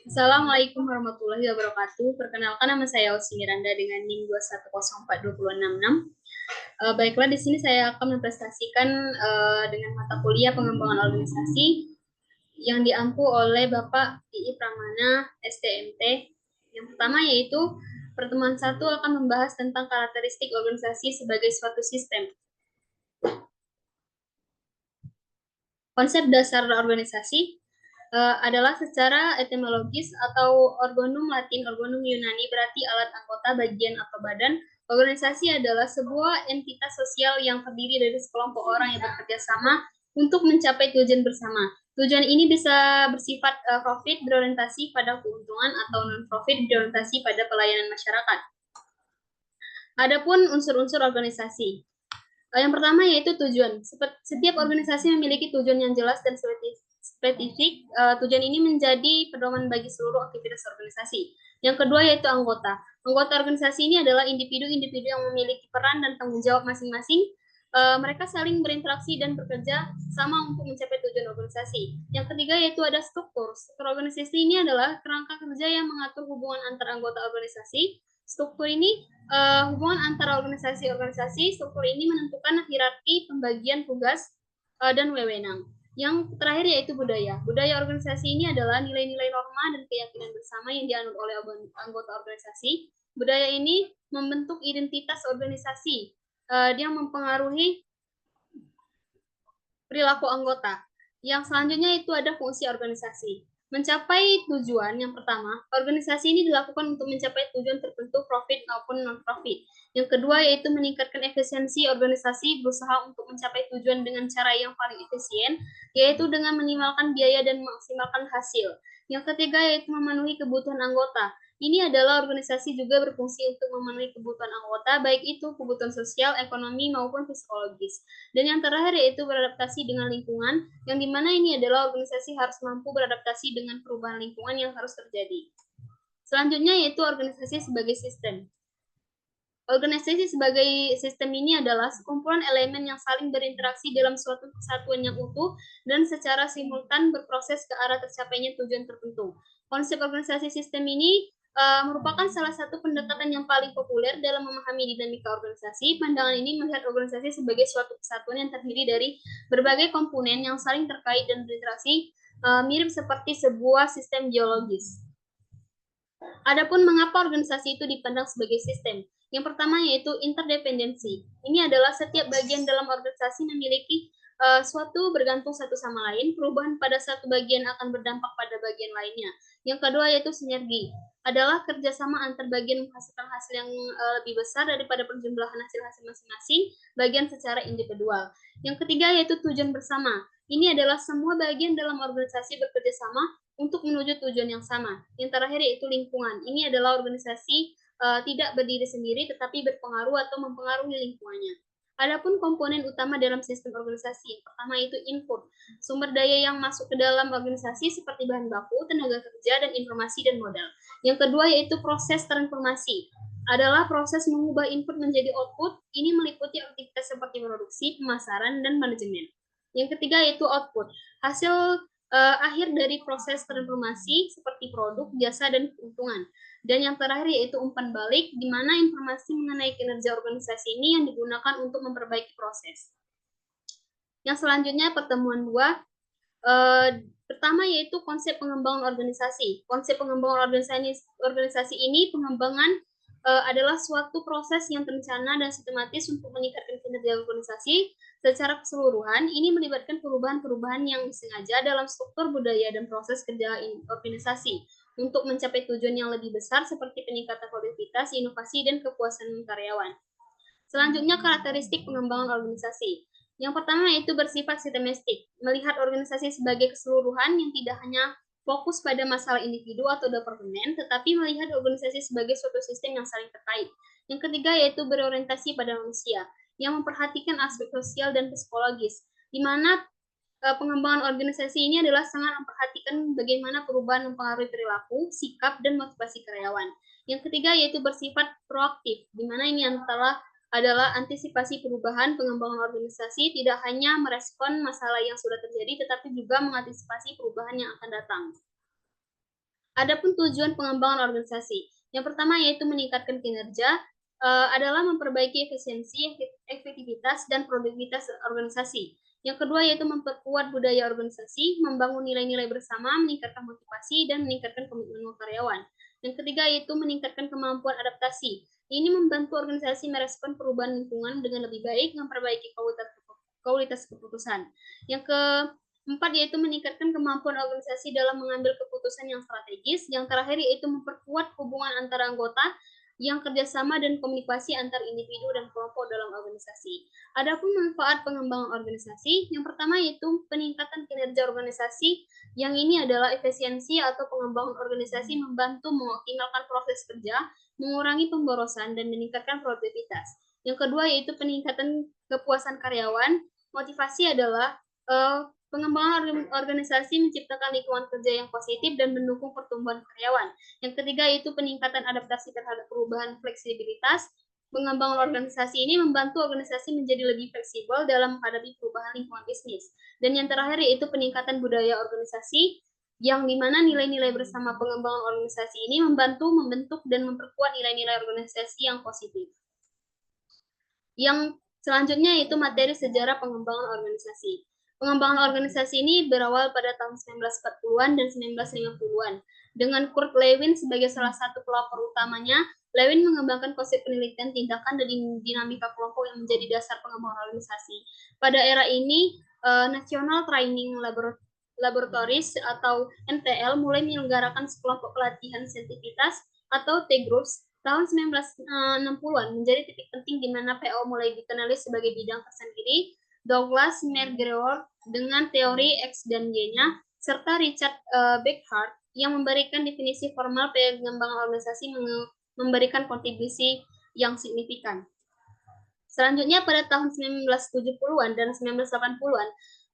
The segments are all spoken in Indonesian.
Assalamualaikum warahmatullahi wabarakatuh. Perkenalkan, nama saya Osi Miranda dengan NIM 2104266. Baiklah, di sini saya akan mempresentasikan dengan mata kuliah pengembangan organisasi yang diampu oleh Bapak I.I. Pramana, STMT. Yang pertama yaitu pertemuan 1 akan membahas tentang karakteristik organisasi sebagai suatu sistem. Konsep dasar organisasi adalah secara etimologis atau organum Latin, organum Yunani berarti alat anggota, bagian atau badan. Organisasi adalah sebuah entitas sosial yang terdiri dari sekelompok orang yang bekerja sama untuk mencapai tujuan bersama. Tujuan ini bisa bersifat profit berorientasi pada keuntungan atau non-profit berorientasi pada pelayanan masyarakat. Adapun unsur-unsur organisasi. Yang pertama yaitu tujuan. Setiap organisasi memiliki tujuan yang jelas dan spesifik. Tujuan ini menjadi pedoman bagi seluruh aktivitas organisasi. Yang kedua yaitu anggota. Anggota organisasi ini adalah individu-individu yang memiliki peran dan tanggung jawab masing-masing. Mereka saling berinteraksi dan bekerja sama untuk mencapai tujuan organisasi. Yang ketiga yaitu ada struktur. Struktur organisasi ini adalah kerangka kerja yang mengatur hubungan antar anggota organisasi. Struktur ini hubungan antara organisasi-organisasi. Struktur ini menentukan hierarki, pembagian tugas, dan wewenang. Yang terakhir yaitu budaya. Budaya organisasi ini adalah nilai-nilai norma dan keyakinan bersama yang dianut oleh anggota organisasi. Budaya ini membentuk identitas organisasi. Dia mempengaruhi perilaku anggota. Yang selanjutnya itu ada fungsi organisasi. Mencapai tujuan yang pertama, organisasi ini dilakukan untuk mencapai tujuan tertentu profit maupun non-profit. Yang kedua yaitu meningkatkan efisiensi organisasi, berusaha untuk mencapai tujuan dengan cara yang paling efisien, yaitu dengan meminimalkan biaya dan memaksimalkan hasil. Yang ketiga yaitu memenuhi kebutuhan anggota. Ini adalah organisasi juga berfungsi untuk memenuhi kebutuhan anggota, baik itu kebutuhan sosial, ekonomi, maupun psikologis. Dan yang terakhir yaitu beradaptasi dengan lingkungan, yang dimana ini adalah organisasi harus mampu beradaptasi dengan perubahan lingkungan yang harus terjadi. Selanjutnya yaitu organisasi sebagai sistem. Organisasi sebagai sistem ini adalah sekumpulan elemen yang saling berinteraksi dalam suatu kesatuan yang utuh dan secara simultan berproses ke arah tercapainya tujuan tertentu. Konsep organisasi sistem ini merupakan salah satu pendekatan yang paling populer dalam memahami dinamika organisasi. Pandangan ini melihat organisasi sebagai suatu kesatuan yang terdiri dari berbagai komponen yang saling terkait dan berinteraksi, mirip seperti sebuah sistem geologis. Adapun mengapa organisasi itu dipandang sebagai sistem? Yang pertama yaitu interdependensi. Ini adalah setiap bagian dalam organisasi memiliki suatu bergantung satu sama lain. Perubahan pada satu bagian akan berdampak pada bagian lainnya. Yang kedua yaitu sinergi. Adalah kerjasama antar bagian menghasilkan hasil yang lebih besar daripada penjumlahan hasil-hasil masing-masing bagian secara individual. Yang ketiga yaitu tujuan bersama. Ini adalah semua bagian dalam organisasi bekerja sama untuk menuju tujuan yang sama. Yang terakhir yaitu lingkungan. Ini adalah organisasi tidak berdiri sendiri tetapi berpengaruh atau mempengaruhi lingkungannya. Adapun komponen utama dalam sistem organisasi, yang pertama itu input, sumber daya yang masuk ke dalam organisasi seperti bahan baku, tenaga kerja, dan informasi dan modal. Yang kedua yaitu proses transformasi, adalah proses mengubah input menjadi output. Ini meliputi aktivitas seperti produksi, pemasaran, dan manajemen. Yang ketiga yaitu output, hasil akhir dari proses transformasi seperti produk, jasa, dan keuntungan. Dan yang terakhir yaitu umpan balik, di mana informasi mengenai kinerja organisasi ini yang digunakan untuk memperbaiki proses. Yang selanjutnya pertemuan 2. Pertama yaitu konsep pengembangan organisasi. Konsep pengembangan organisasi ini pengembangan adalah suatu proses yang terencana dan sistematis untuk meningkatkan kinerja organisasi secara keseluruhan. Ini melibatkan perubahan-perubahan yang disengaja dalam struktur budaya dan proses kerja organisasi untuk mencapai tujuan yang lebih besar seperti peningkatan produktivitas, inovasi, dan kepuasan karyawan. Selanjutnya karakteristik pengembangan organisasi. Yang pertama yaitu bersifat sistematik, melihat organisasi sebagai keseluruhan yang tidak hanya fokus pada masalah individu atau departemen, tetapi melihat organisasi sebagai suatu sistem yang saling terkait. Yang ketiga yaitu berorientasi pada manusia, yang memperhatikan aspek sosial dan psikologis, di mana pengembangan organisasi ini adalah sangat memperhatikan bagaimana perubahan mempengaruhi perilaku, sikap, dan motivasi karyawan. Yang ketiga yaitu bersifat proaktif, di mana ini antara adalah antisipasi perubahan pengembangan organisasi tidak hanya merespon masalah yang sudah terjadi, tetapi juga mengantisipasi perubahan yang akan datang. Adapun tujuan pengembangan organisasi, yang pertama yaitu meningkatkan kinerja, adalah memperbaiki efisiensi, efektivitas, dan produktivitas organisasi. Yang kedua yaitu memperkuat budaya organisasi, membangun nilai-nilai bersama, meningkatkan motivasi, dan meningkatkan komitmen karyawan. Yang ketiga yaitu meningkatkan kemampuan adaptasi. Ini membantu organisasi merespon perubahan lingkungan dengan lebih baik, memperbaiki kualitas keputusan. Yang keempat yaitu meningkatkan kemampuan organisasi dalam mengambil keputusan yang strategis. Yang terakhir yaitu memperkuat hubungan antara anggota yang kerjasama dan komunikasi antar individu dan kelompok dalam organisasi. Adapun manfaat pengembangan organisasi, yang pertama yaitu peningkatan kinerja organisasi, yang ini adalah efisiensi atau pengembangan organisasi membantu mengoptimalkan proses kerja, mengurangi pemborosan, dan meningkatkan produktivitas. Yang kedua yaitu peningkatan kepuasan karyawan. Motivasi adalah pengembangan organisasi menciptakan lingkungan kerja yang positif dan mendukung pertumbuhan karyawan. Yang ketiga yaitu peningkatan adaptasi terhadap perubahan fleksibilitas. Pengembangan organisasi ini membantu organisasi menjadi lebih fleksibel dalam menghadapi perubahan lingkungan bisnis. Dan yang terakhir yaitu peningkatan budaya organisasi, yang dimana nilai-nilai bersama pengembangan organisasi ini membantu membentuk dan memperkuat nilai-nilai organisasi yang positif. Yang selanjutnya yaitu materi sejarah pengembangan organisasi. Pengembangan organisasi ini berawal pada tahun 1940-an dan 1950-an. Dengan Kurt Lewin sebagai salah satu pelopor utamanya, Lewin mengembangkan konsep penelitian tindakan dan dinamika kelompok yang menjadi dasar pengembangan organisasi. Pada era ini, National Training Laboratories atau NTL mulai menyelenggarakan sekelompok pelatihan scientifitas atau T-Groups tahun 1960-an menjadi titik penting di mana PO mulai dikenali sebagai bidang tersendiri. Douglas McGraw dengan teori X dan Y-nya, serta Richard Beckhardt yang memberikan definisi formal pengembangan organisasi memberikan kontribusi yang signifikan. Selanjutnya pada tahun 1970-an dan 1980-an,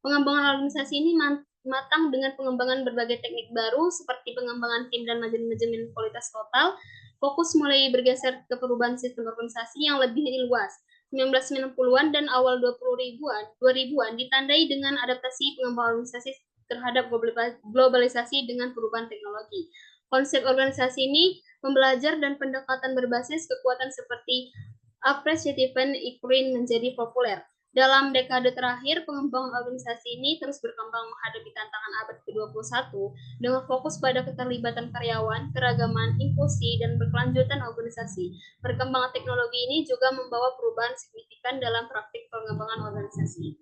pengembangan organisasi ini matang dengan pengembangan berbagai teknik baru seperti pengembangan tim dan manajemen kualitas total. Fokus mulai bergeser ke perubahan sistem organisasi yang lebih luas. 1990-an dan awal 2000-an ditandai dengan adaptasi pengembangan organisasi terhadap globalisasi dengan perubahan teknologi. Konsep organisasi ini pembelajar dan pendekatan berbasis kekuatan seperti Appreciative Equine menjadi populer. Dalam dekade terakhir, pengembangan organisasi ini terus berkembang menghadapi tantangan abad ke-21 dengan fokus pada keterlibatan karyawan, keragaman, inklusi, dan berkelanjutan organisasi. Perkembangan teknologi ini juga membawa perubahan signifikan dalam praktik pengembangan organisasi.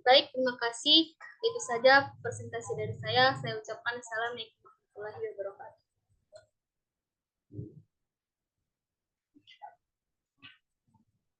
Baik, terima kasih. Itu saja presentasi dari saya. Saya ucapkan assalamualaikum warahmatullahi wabarakatuh.